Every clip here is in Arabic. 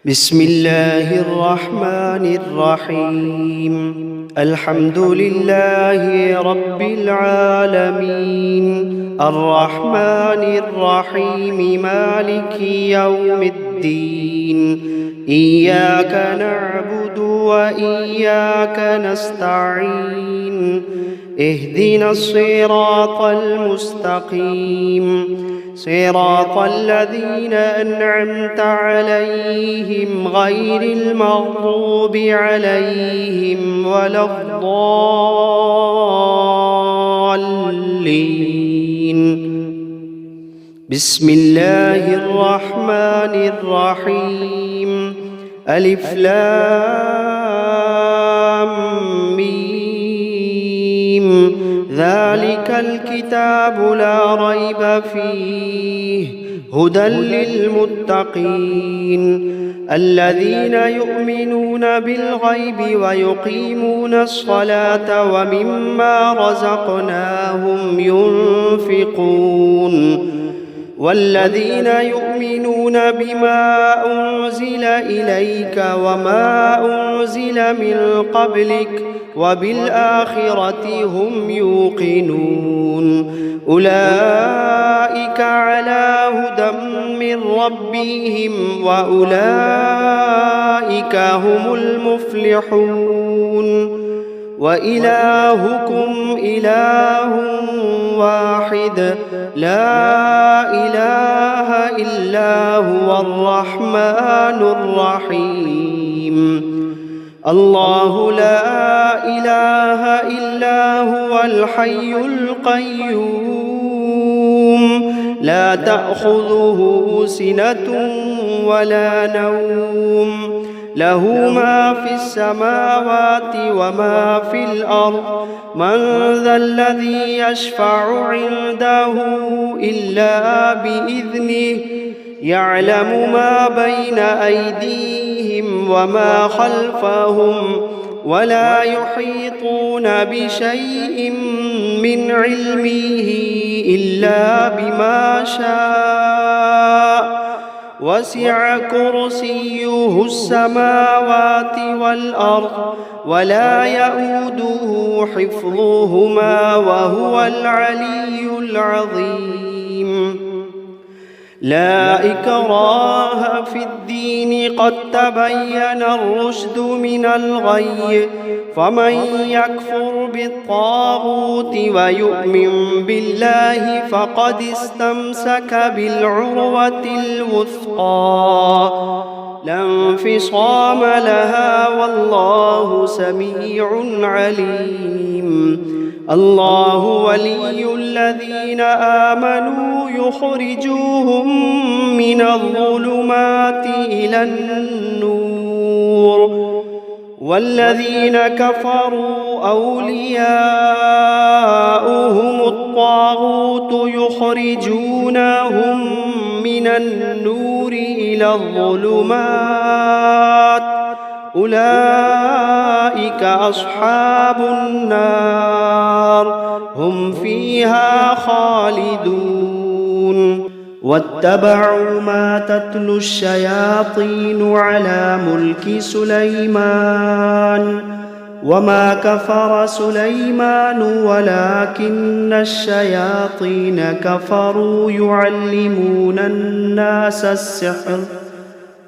بسم الله الرحمن الرحيم. الحمد لله رب العالمين، الرحمن الرحيم، مالك يوم الدين. إياك نعبد وإياك نستعين، اهدنا الصراط المستقيم، صراط الذين أنعمت عليهم غير المغضوب عليهم ولا الضالين. بسم الله الرحمن الرحيم. ألف لام ميم. ذلك الكتاب لا ريب فيه، هدى للمتقين الذين يؤمنون بالغيب ويقيمون الصلاة ومما رزقناهم ينفقون، والذين يؤمنون بما أنزل إليك وما أنزل من قبلك وبالآخرة هم يوقنون، أولئك على هدى من ربهم وأولئك هم المفلحون. وإلهكم إله واحد، لا إله إلا هو الرحمن الرحيم. الله لا إله إلا هو الحي القيوم، لا تأخذه سنة ولا نوم، له ما في السماوات وما في الأرض. من ذا الذي يشفع عنده إلا بإذنه، يعلم ما بين أيديهم وما خلفهم، ولا يحيطون بشيء من علمه إلا بما شاء، وسع كرسيه السماوات والأرض، ولا يئوده حفظهما وهو العلي العظيم. لا إكراه في الدين، قد تبين الرشد من الغي، فمن يكفر بالطاغوت ويؤمن بالله فقد استمسك بالعروة الوثقى، لا انفصام لها، والله سميع عليم. الله ولي الذين آمنوا يخرجوهم من الظلمات إلى النور، والذين كفروا أولياؤهم الطاغوت يخرجونهم من النور إلى الظلمات، أولئك أصحاب النار، هم فيها خالدون. واتبعوا ما تتلو الشياطين على ملك سليمان، وما كفر سليمان ولكن الشياطين كفروا يعلمون الناس السحر،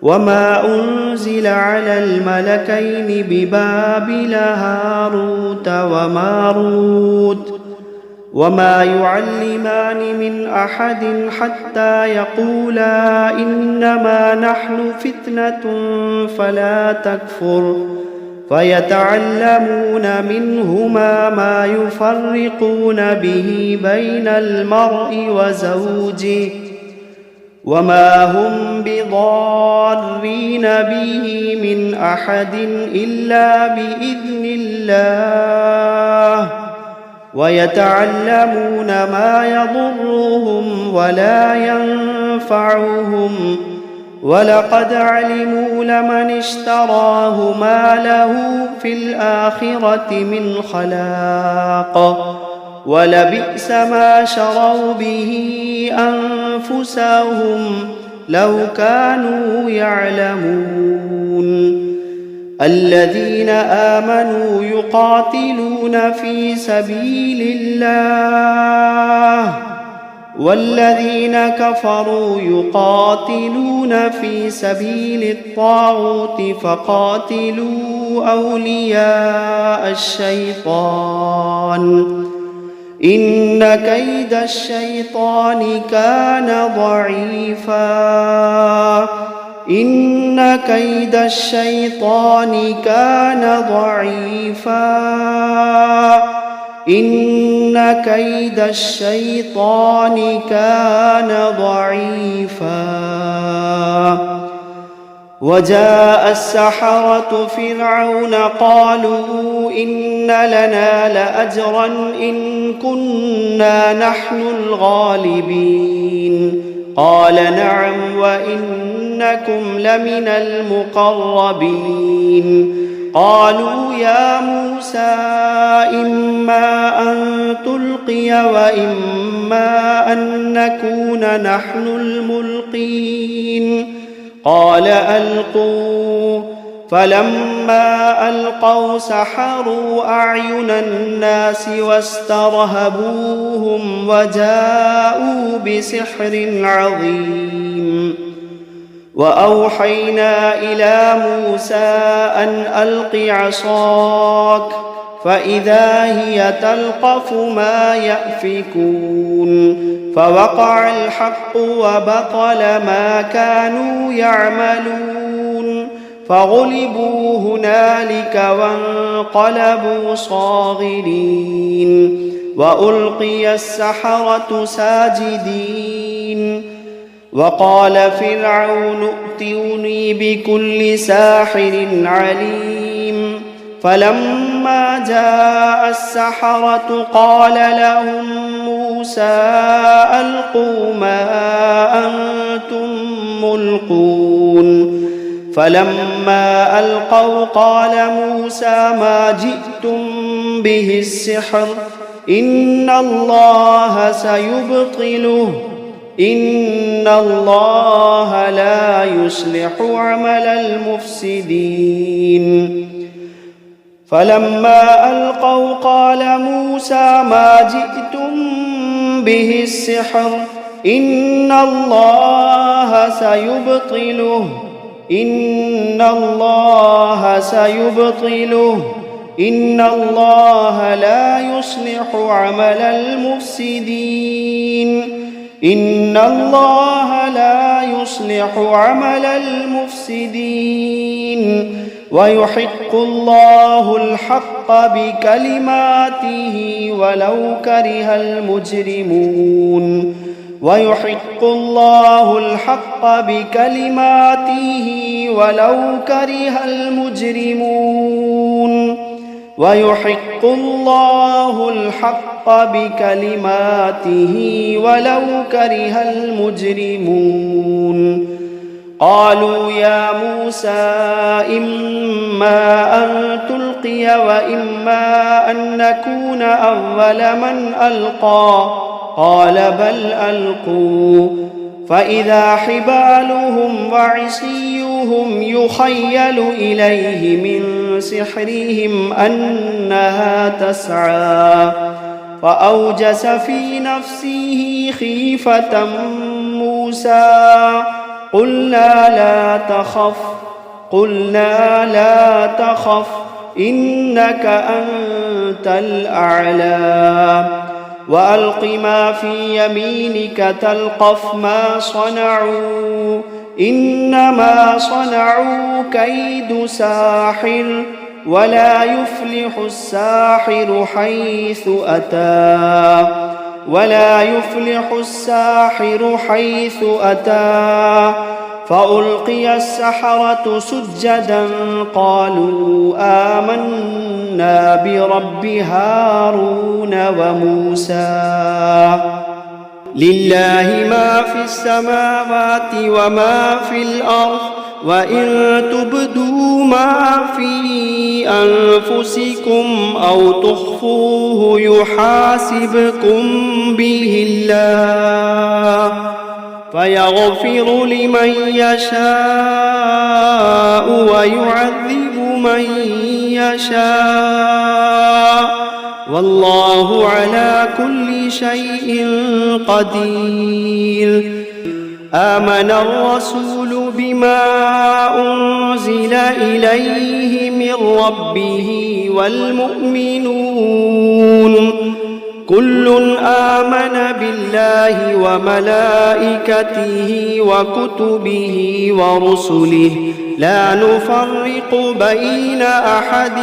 وما أنزل على الملكين ببابل هاروت وماروت، وما يعلمان من أحد حتى يقولا إنما نحن فتنة فلا تكفر، فيتعلمون منهما ما يفرقون به بين المرء وزوجه، وما هم بضارين به من أحد إلا بإذن الله، ويتعلمون ما يضرهم ولا ينفعهم، ولقد علموا لمن اشتراه ما له في الآخرة من خلاق، ولبئس ما شروا به أنفسهم، لو كانوا يعلمون الذين آمنوا يقاتلون في سبيل الله والذين كفروا يقاتلون في سبيل الطاغوت فقاتلوا أولياء الشيطان إن كيد الشيطان كان ضعيفا إن كيد الشيطان كان ضعيفا إن كيد الشيطان كان ضعيفا وجاء السحرة فرعون قالوا إن لنا لأجرا إن كنا نحن الغالبين قال نعم وإنكم لمن المقربين قالوا يا موسى إما أن تلقي وإما أن نكون نحن الملقين قال ألقوا فلما ألقوا سحروا أعين الناس واسترهبوهم وجاءوا بسحر عظيم وأوحينا إلى موسى أن ألق عصاك فإذا هي تلقف ما يأفكون فوقع الحق وبطل ما كانوا يعملون فغلبوا هنالك وانقلبوا صاغرين وألقي السحرة ساجدين وقال فرعون ائتوني بكل ساحر عليم فلما جاء السحرة قال لهم موسى ألقوا ما أنتم ملقون فلما ألقوا قال موسى ما جئتم به السحر إن الله سيبطله إن الله لا يصلح عمل المفسدين فلما ألقوا قال موسى ما جئتم به السحر إن الله سيبطله إن الله سيبطله إن الله لا يصلح عمل المفسدين إن الله لا يصلح عمل المفسدين ويحق الله الحق بكلماته ولو كره المجرمون ويحق الله الحق بكلماته ولو كره المجرمون ويحق الله الحق بكلماته ولو كره المجرمون قالوا يا موسى إما أن تلقي وإما أن نكون أول من ألقى قال بل ألقوا فإذا حبالهم وعصيهم يخيل إليه من سحرهم أنها تسعى فأوجس في نفسه خيفة موسى قلنا لا تخف إنك أنت الأعلى وألق ما في يمينك تلقف ما صنعوا إنما صنعوا كيد ساحر ولا يفلح الساحر حيث أتى فألقي السحرة سجدا قالوا آمنا برب هارون وموسى لله ما في السماوات وما في الأرض وإن تبدوا ما في أنفسكم أو تخفوه يحاسبكم به الله فيغفر لمن يشاء ويعذب من يشاء والله على كل شيء قدير. آمن الرسول بما أنزل إليه من ربه والمؤمنون كل آمن بالله وملائكته وكتبه ورسله لا نفرق بين أحد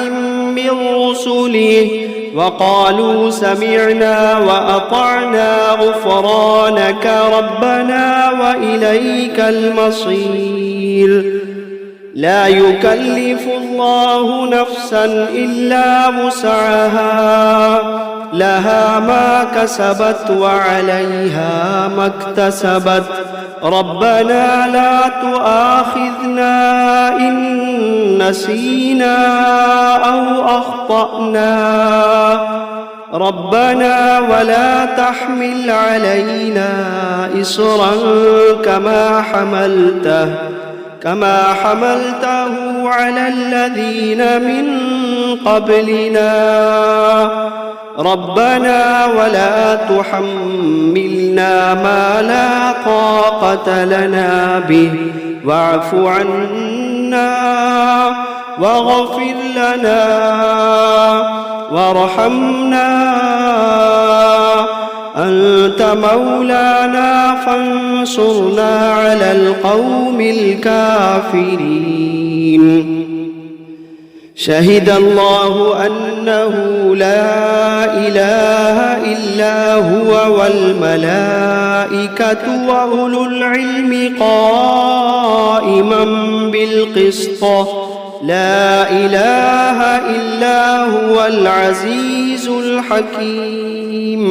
من رسله وقالوا سمعنا وأطعنا غفرانك ربنا وإليك المصير. لا يكلف الله نفسا إلا وسعها لها ما كسبت وعليها ما اكتسبت ربنا لا تؤاخذنا إن نسينا أو أخطأنا ربنا ولا تحمل علينا إصرا كما حملته على الذين من قبلنا ربنا ولا تحملنا ما لا طاقة لنا به واعف عنا واغفر لنا وارحمنا أنت مولانا فانصرنا على القوم الكافرين. شهد الله أنه لا إله إلا هو والملائكة وأولو العلم قائما بالقسط لا إله إلا هو العزيز الحكيم.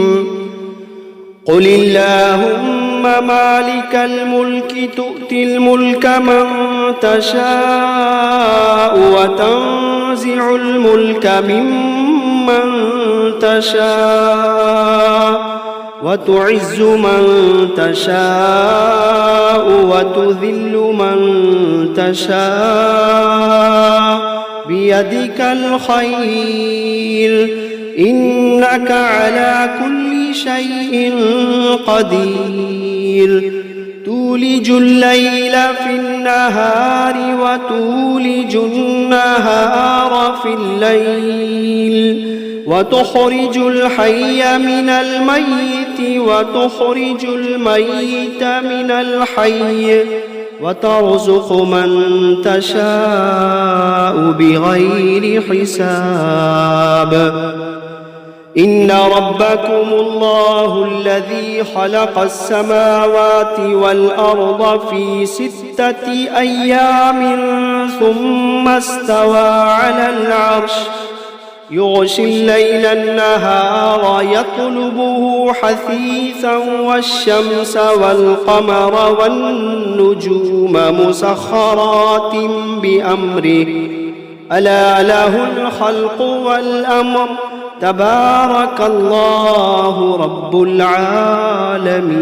قل اللهم مالك الملك تؤتي الملك من تشاء وتنزع الملك ممن تشاء وتعز من تشاء وتذل من تشاء بيدك الخير إنك على كل شيء قدير. تولج الليل في النهار وتولج النهار في الليل وتخرج الحي من الميت وتخرج الميت من الحي وترزق من تشاء بغير حساب. إن ربكم الله الذي خلق السماوات والأرض في 6 أيام ثم استوى على العرش يغشي الليل النهار يطلبه حثيثا والشمس والقمر والنجوم مسخرات بأمره ألا له الخلق والأمر تبارك الله رب العالمين.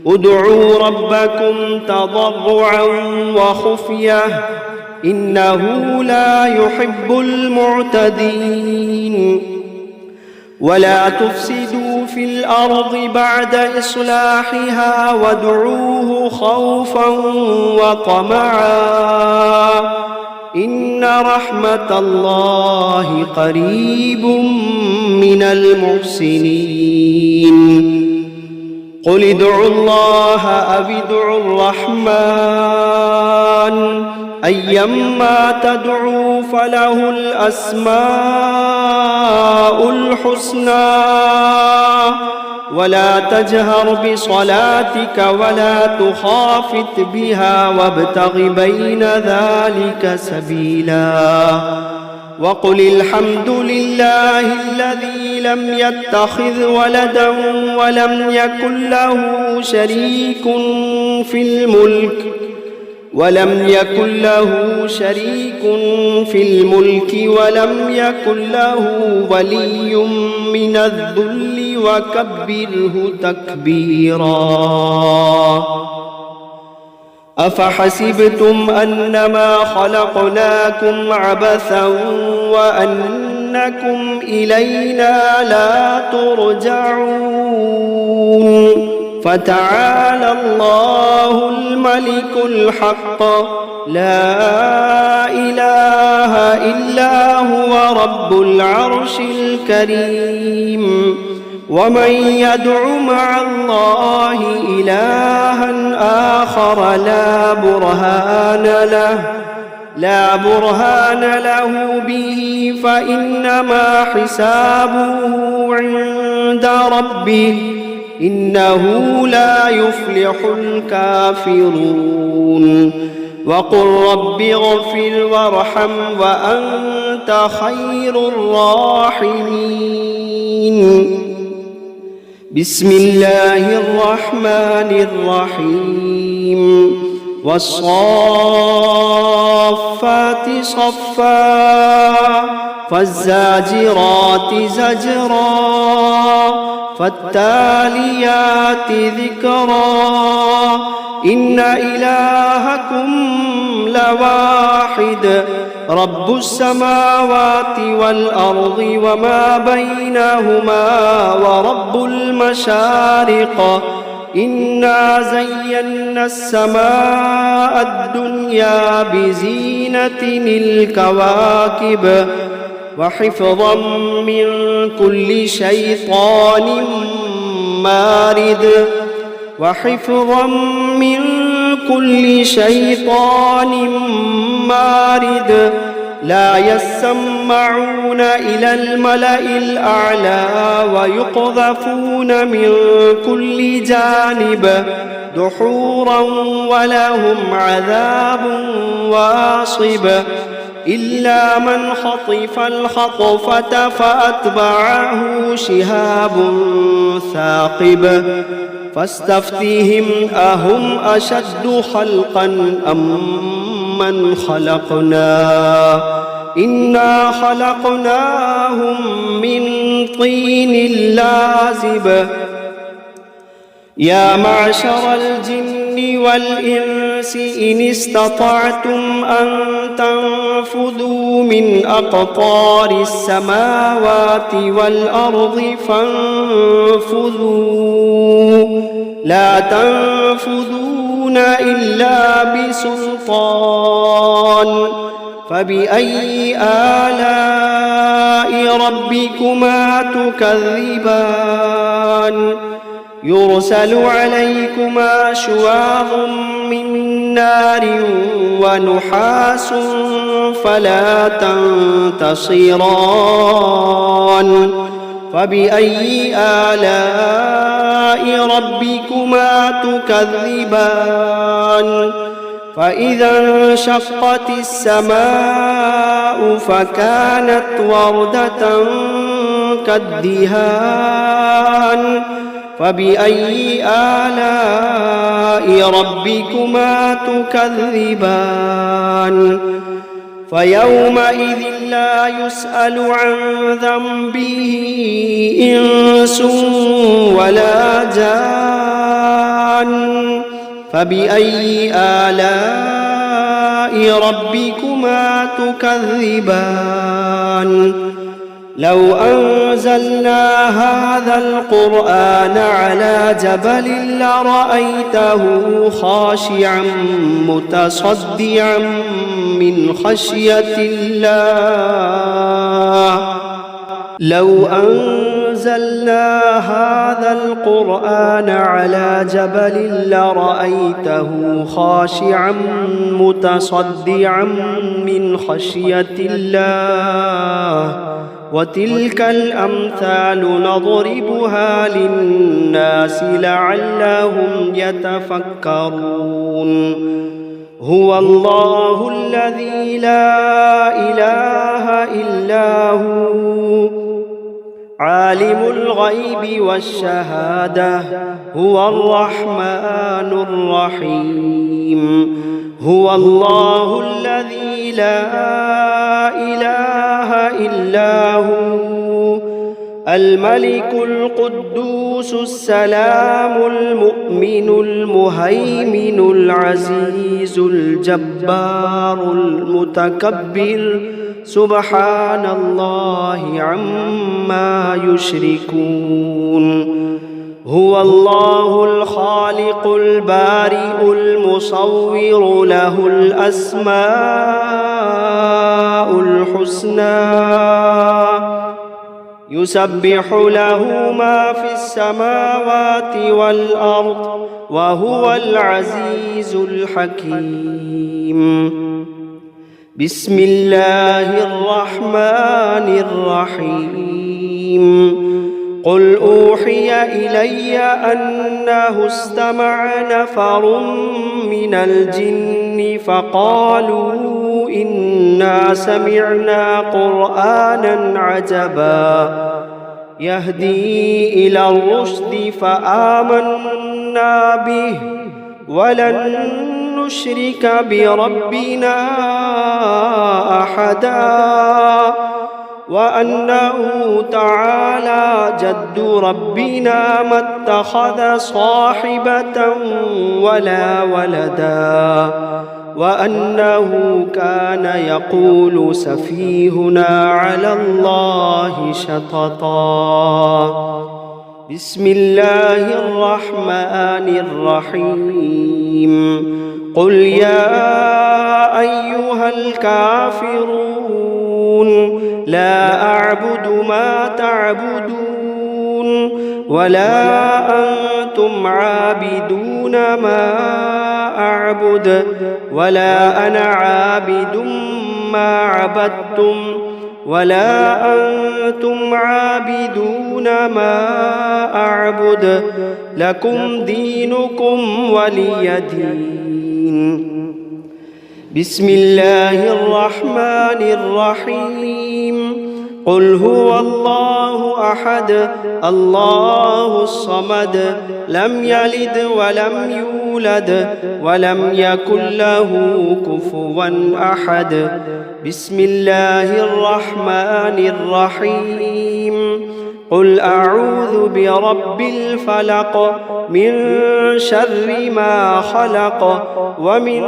ادعوا ربكم تضرعا وخفية إنه لا يحب المعتدين. ولا تفسدوا في الأرض بعد إصلاحها وادعوه خوفا وطمعا إن رحمة الله قريب من المحسنين. قل ادعوا الله أو ادعوا الرحمن أيما تدعوا فله الأسماء الحسنى ولا تجهر بصلاتك ولا تخافت بها وابتغ بين ذلك سبيلا. وقل الحمد لله الذي لم يتخذ ولدا ولم يكن له شريك في الملك ولم يكن له شريك في الملك ولم يكن له ولي من الذل وكبره تكبيرا. أفحسبتم أنما خلقناكم عبثا وأنكم إلينا لا ترجعون فتعالى الله الملك الحق لا إله إلا هو رب العرش الكريم. ومن يدع مع الله إلها آخر لا برهان له به فإنما حسابه عند ربه إنه لا يفلح الكافرون. وقل رب اغفر وارحم وأنت خير الراحمين. بسم الله الرحمن الرحيم. والصافات صفا فالزاجرات زجرا فالتاليات ذكرا إن إلهكم لواحد رب السماوات والأرض وما بينهما ورب المشارق إنا زينا السماء الدنيا بزينة الكواكب وحفظا من كل شيطان مارد لا يسمعون إلى الملأ الأعلى ويقذفون من كل جانب دحورا ولهم عذاب واصب إلا من خطف الخطفة فأتبعه شهاب ثاقب فاستفتهم أهم أشد خلقا أم من خلقنا إنا خلقناهم من طين لازب. يا معشر الجن والإنس إن استطعتم أن تنفذوا من أقطار السماوات والأرض فانفذوا لا تنفذون إلا بسلطان. فبأي آلاء ربكما تكذبان يرسل عليكما شواظ من نار ونحاس فلا تنتصران. فبأي آلاء ربكما تكذبان فإذا انشقت السماء فكانت وردة كالدهان. فبأي آلاء ربكما تكذبان فيومئذ لا يسأل عن ذنبه إنس ولا جان. فبأي آلاء ربكما تكذبان لو أنزلنا هذا القرآن على جبل لرأيته خاشعا متصدعا من خشية الله. لو أنزلنا هذا القرآن على جبل لرأيته خاشعا متصدعا من خشية الله. وتلك الأمثال نضربها للناس لعلهم يتفكرون. هو الله الذي لا إله إلا هو عالم الغيب والشهادة هو الرحمن الرحيم. هو الله الذي لا إله إلا هو الملك القدوس السلام المؤمن المهيمن العزيز الجبار المتكبر سبحان الله عما يشركون هو الله الخالق البارئ المصور له الأسماء الحسنى يسبح له ما في السماوات والأرض وهو العزيز الحكيم بسم الله الرحمن الرحيم قل أوحي إلي أنه استمع نفر من الجن فقالوا إنا سمعنا قرآنا عجبا يهدي إلى الرشد فآمنا به ولن نشرك بربنا أحدا وأنه تعالى جد ربنا ما اتخذ صاحبة ولا ولدا وأنه كان يقول سفيهنا على الله شططا بسم الله الرحمن الرحيم قل يا أيها الكافرون لا أعبد ما تعبدون ولا أنتم عابدون ما أعبد ولا أنا عابد ما عبدتم ولا أنتم عابدون ما أعبد لكم دينكم ولي دين بسم الله الرحمن الرحيم قل هو الله أحد الله الصمد لم يلد ولم يولد ولم يكن له كفوا أحد بسم الله الرحمن الرحيم قل أعوذ برب الفلق من شر ما خلق ومن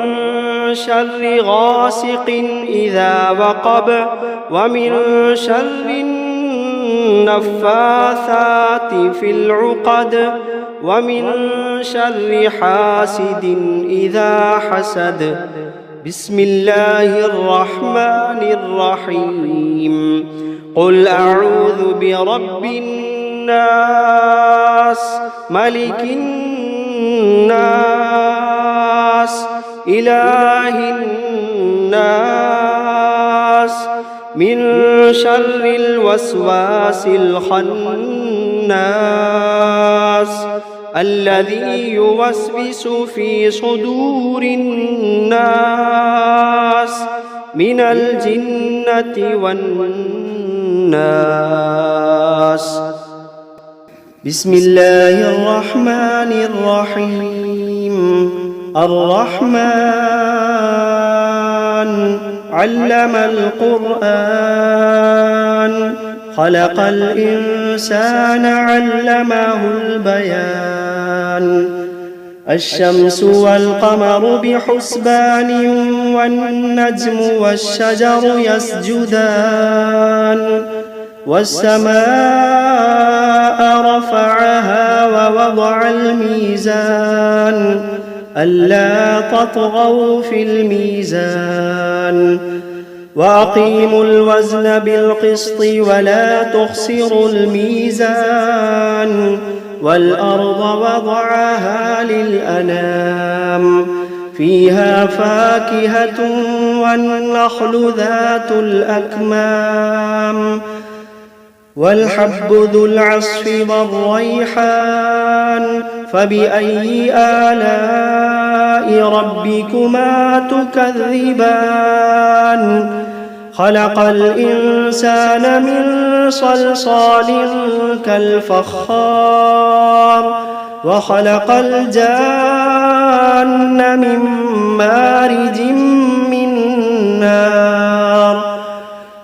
شر غاسق إذا وقب ومن شر النفاثات في العقد ومن شر حاسد إذا حسد بسم الله الرحمن الرحيم قل أعوذ برب الناس ملك الناس إله الناس من شر الوسواس الخناس الذي يوسوس في صدور الناس من الجنة والناس بسم الله الرحمن الرحيم الرحمن علم القرآن خلق الإنسان علمه البيان الشمس والقمر بحسبان والنجم والشجر يسجدان والسماء رفعها ووضع الميزان ألا تطغوا في الميزان وأقيموا الوزن بالقسط ولا تخسروا الميزان والأرض وضعها للأنام فيها فاكهة والنخل ذات الأكمام والحب ذو العصف والريحان فبأي آلاء ربكما تكذبان خلق الإنسان من صلصال كالفخار وخلق الجان لأملأن من مارج من نار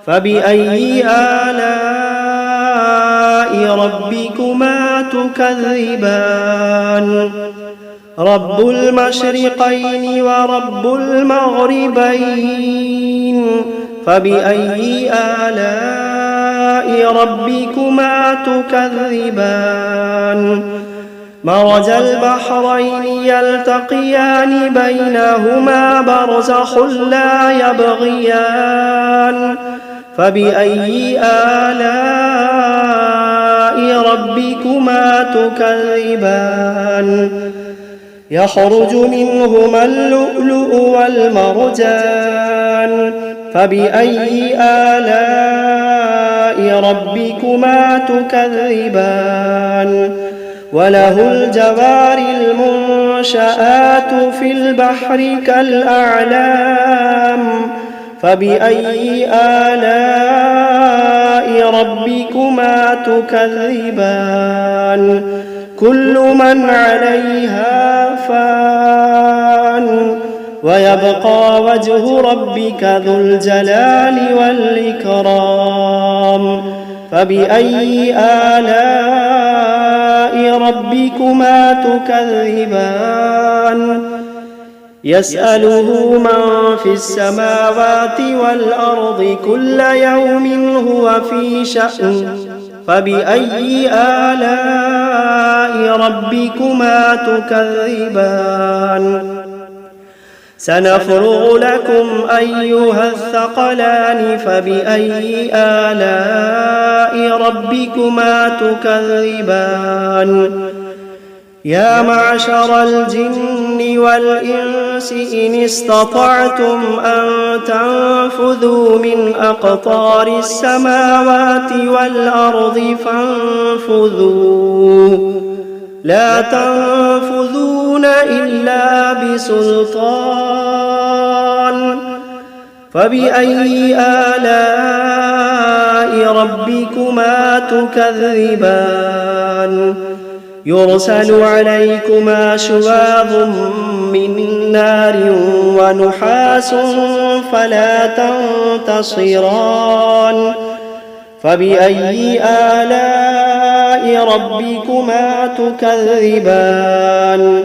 فبأي آلاء ربكما تكذبان رب المشرقين ورب المغربين فبأي آلاء ربكما تكذبان مرج البحرين يلتقيان بينهما برزخ لا يبغيان فبأي آلاء ربكما تكذبان يخرج منهما اللؤلؤ والمرجان فبأي آلاء ربكما تكذبان وله الجوار المنشآت في البحر كالأعلام فبأي آلاء ربكما تكذبان كل من عليها فان ويبقى وجه ربك ذو الجلال والإكرام فبأي آلاء ربكما تكذبان يسأله من في السماوات والأرض كل يوم هو في شأن فبأي آلاء ربكما تكذبان سنفرغ لكم أيها الثقلان فبأي آلاء ربكما تكذبان يا معشر الجن والإنس إن استطعتم أن تنفذوا من أقطار السماوات والأرض فانفذوا لا تنفذون إلا بسلطان فبأي آلاء ربكما تكذبان يرسل عليكما شواظ من نار ونحاس فلا تنتصران فبأي آلاء ربكما تكذبان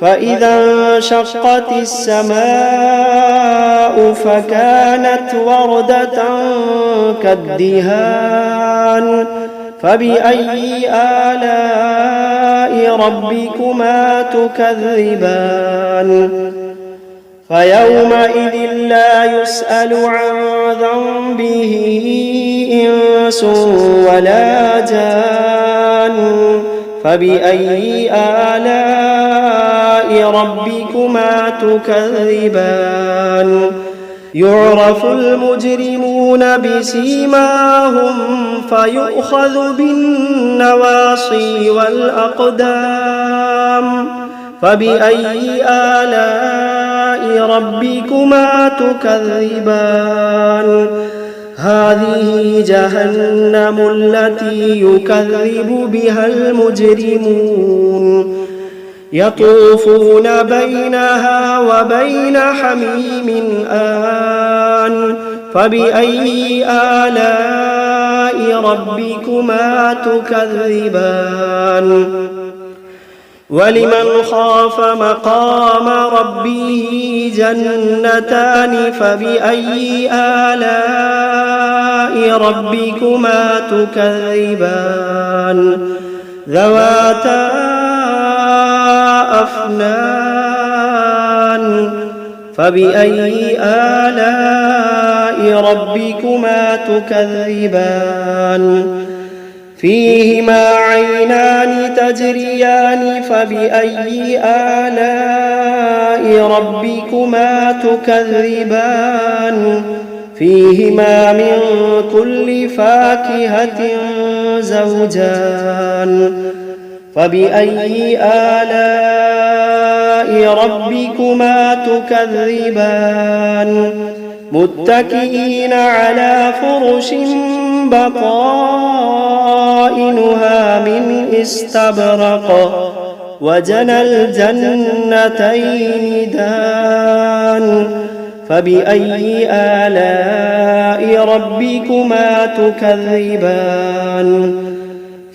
فإذا انشقت السماء فكانت وردة كالدهان فبأي آلاء ربكما تكذبان فيومئذ لا يسأل عن ذنبه إنس ولا جان فبأي آلاء ربكما تكذبان يعرف المجرمون بسيماهم فيؤخذ بالنواصي والأقدام فبأي آلاء ربكما تكذبان هذه جهنم التي يكذب بها المجرمون يطوفون بينها وبين حميم آن فبأي آلاء ربكما تكذبان ولمن خاف مقام ربه جنتان فبأي آلاء ربكما تكذبان ذواتا أفنان فبأي آلاء ربكما تكذبان فيهما عينان تجريان فبأي آلاء ربكما تكذبان فيهما من كل فاكهة زوجان فبأي آلاء ربكما تكذبان متكئين على فرش بطائنها من استبرق وجنى الجنتين دان فبأي آلاء ربكما تكذبان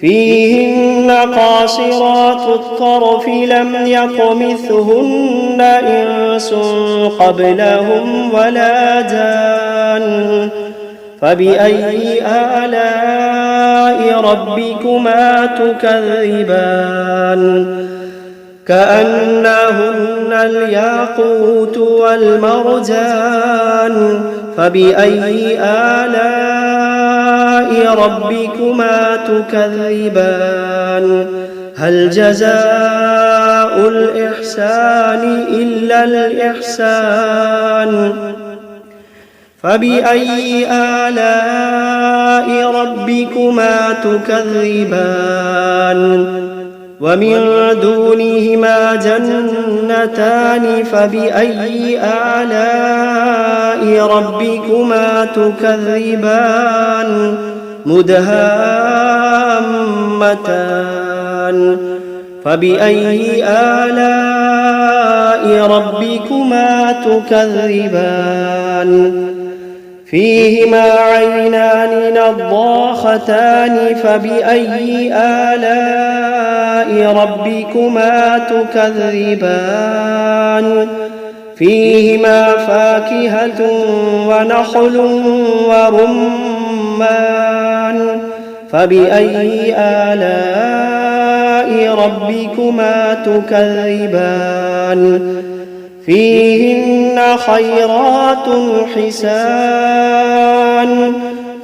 فيهن قاصرات الطرف لم يطمثهن إنس قبلهم ولا جان فبأي آلاء ربكما تكذبان كأنهن الياقوت والمرجان فبأي آلاء ربكما تكذبان هل جزاء الإحسان إلا الإحسان فبأي آلاء ربكما تكذبان ومن دونهما جنتان فبأي آلاء ربكما تكذبان مدهامتان فبأي آلاء ربكما تكذبان فيهما عينان نضاختان فبأي آلاء ربكما تكذبان فيهما فاكهة ونخل ورمان فبأي آلاء ربكما تكذبان فيهن خيرات حسان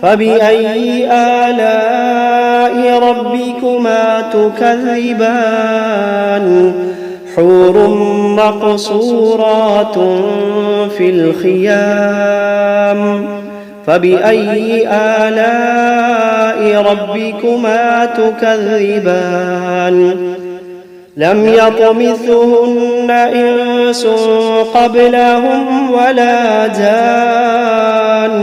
فبأي آلاء ربكما تكذبان حور مقصورات في الخيام فبأي آلاء ربكما تكذبان لم يطمثهن إنس قبلهم ولا جان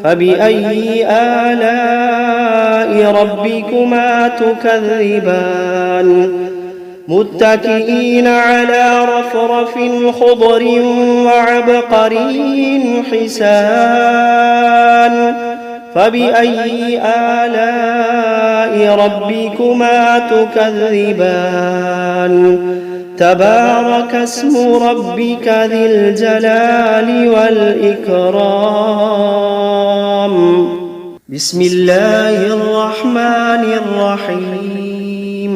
فبأي آلاء ربكما تكذبان متكئين على رفرف خضر وعبقري حسان فبأي آلاء ربكما تكذبان تبارك اسم ربك ذي الجلال والإكرام بسم الله الرحمن الرحيم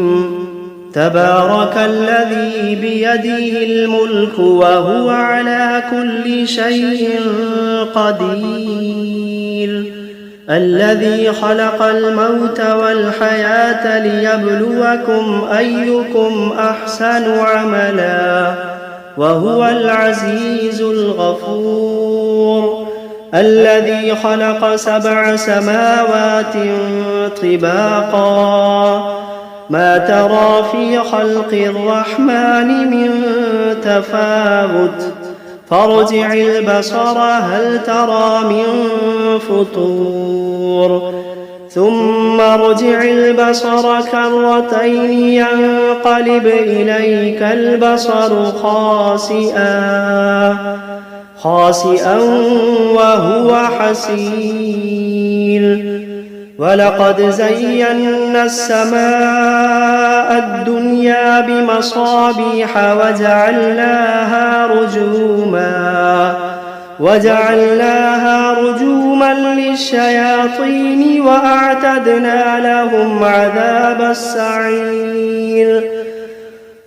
تبارك الذي بيده الملك وهو على كل شيء قدير الذي خلق الموت والحياة ليبلوكم أيكم أحسن عملا وهو العزيز الغفور الذي خلق 7 سماوات طباقا ما ترى في خلق الرحمن من تفاوت فارجع البصر هل ترى من فطور ثم ارجع البصر كرتين ينقلب إليك البصر خاسئا وهو حسير ولقد زينا السماء الدنيا بمصابيح وجعلناها رجوما للشياطين وأعتدنا لهم عذاب السعير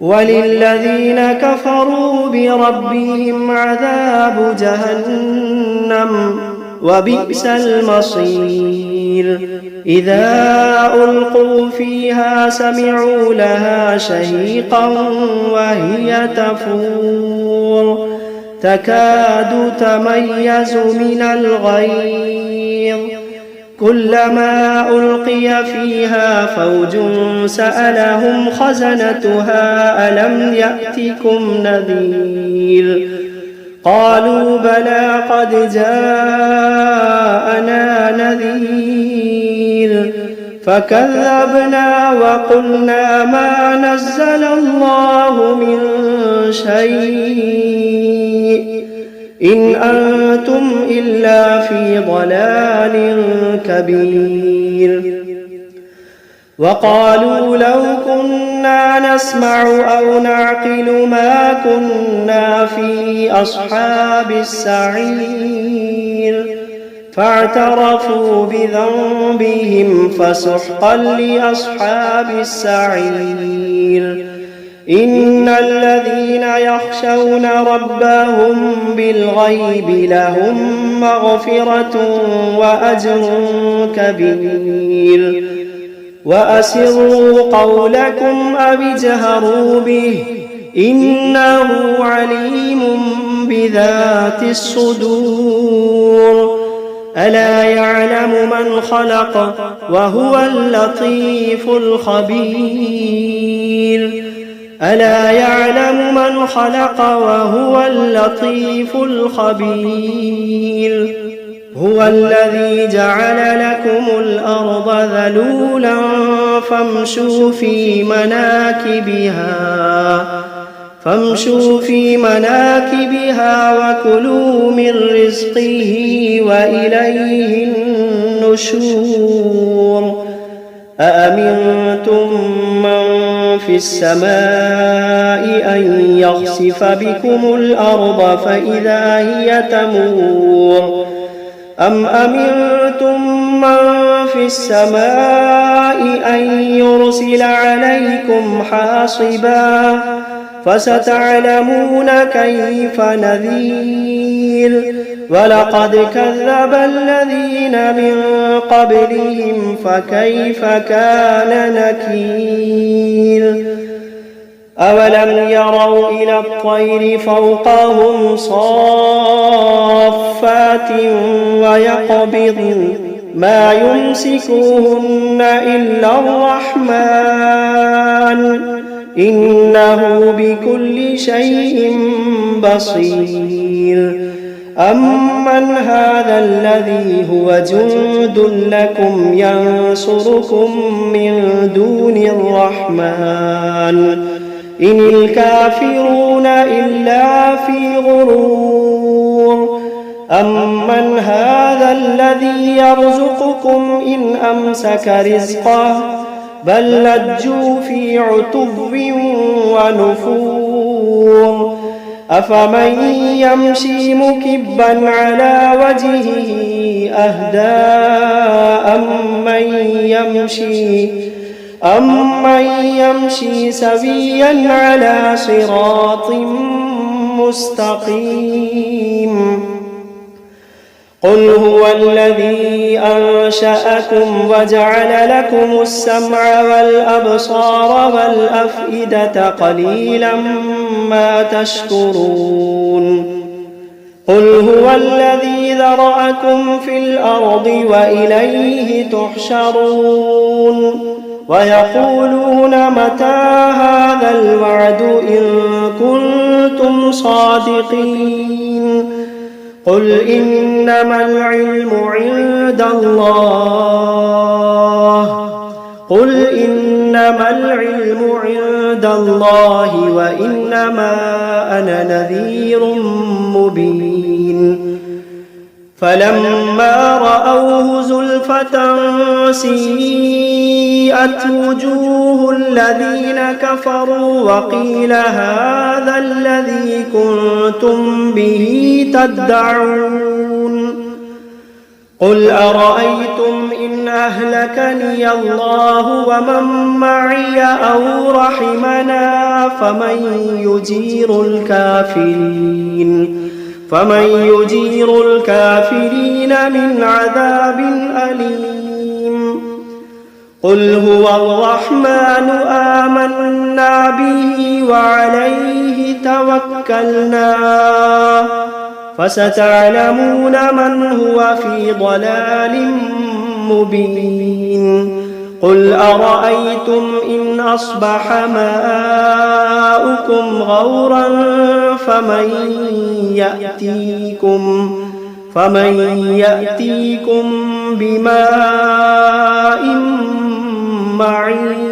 وللذين كفروا بربهم عذاب جهنم وبئس المصير إذا ألقوا فيها سمعوا لها شهيقا وهي تفور تكاد تميز من الغيظ كلما ألقي فيها فوج سألهم خزنتها ألم يأتكم نذير قالوا بلى قد جاءنا نذير فكذبنا وقلنا ما نزل الله من شيء إن أنتم إلا في ضلال كبير. وقالوا لو كنا نسمع أو نعقل ما كنا في أصحاب السعير فاعترفوا بذنبهم فسحقا لأصحاب السعير. إن الذين يخشون ربهم بالغيب لهم مغفرة وأجر كبير. وأسروا قولكم أو اجهروا به إنه عليم بذات الصدور. ألا يعلم من خلق وهو اللطيف الخبير. ألا يعلم من خلق وهو اللطيف الخبير. هو الذي جعل لكم الأرض ذلولا فامشوا في مناكبها وكلوا من رزقه وإليه النشور. أأمنتم من في السماء أن يخسف بكم الأرض فإذا هي تمور أم أمنتم من في السماء أن يرسل عليكم حاصبا فستعلمون كيف نذير. ولقد كذب الذين من قبلهم فكيف كان نكير. أولم يروا إلى الطير فوقهم صافات ويقبضن ما يمسكوهن إلا الرحمن إنه بكل شيء بصير. أمن هذا الذي هو جند لكم ينصركم من دون الرحمن إن الكافرون إلا في غرور. أمن هذا الذي يرزقكم إن أمسك رزقه بل لجوا في عتب ونفور. أفمن يمشي مكبا على وجهه أهدى أمن يمشي سويا على صراط مستقيم. قل هو الذي أنشأكم وجعل لكم السمع والأبصار والأفئدة قليلا ما تشكرون. قل هو الذي ذرأكم في الأرض وإليه تحشرون. ويقولون متى هذا الوعد إن كنتم صادقين. قل إنما العلم عند الله وإنما أنا نذير مبين. فلما رأوه زلفة سيئت وجوه الذين كفروا وقيل هذا الذي كنتم به تدعون. قل أرأيتم إن أهلكني الله ومن معي أو رحمنا فمن يجير الكافرين من عذاب أليم. قل هو الرحمن آمنا به وعليه توكلنا فستعلمون من هو في ضلال مبين. قل أرأيتم إن أصبح ماؤكم غورا فمن يأتيكم بماء معي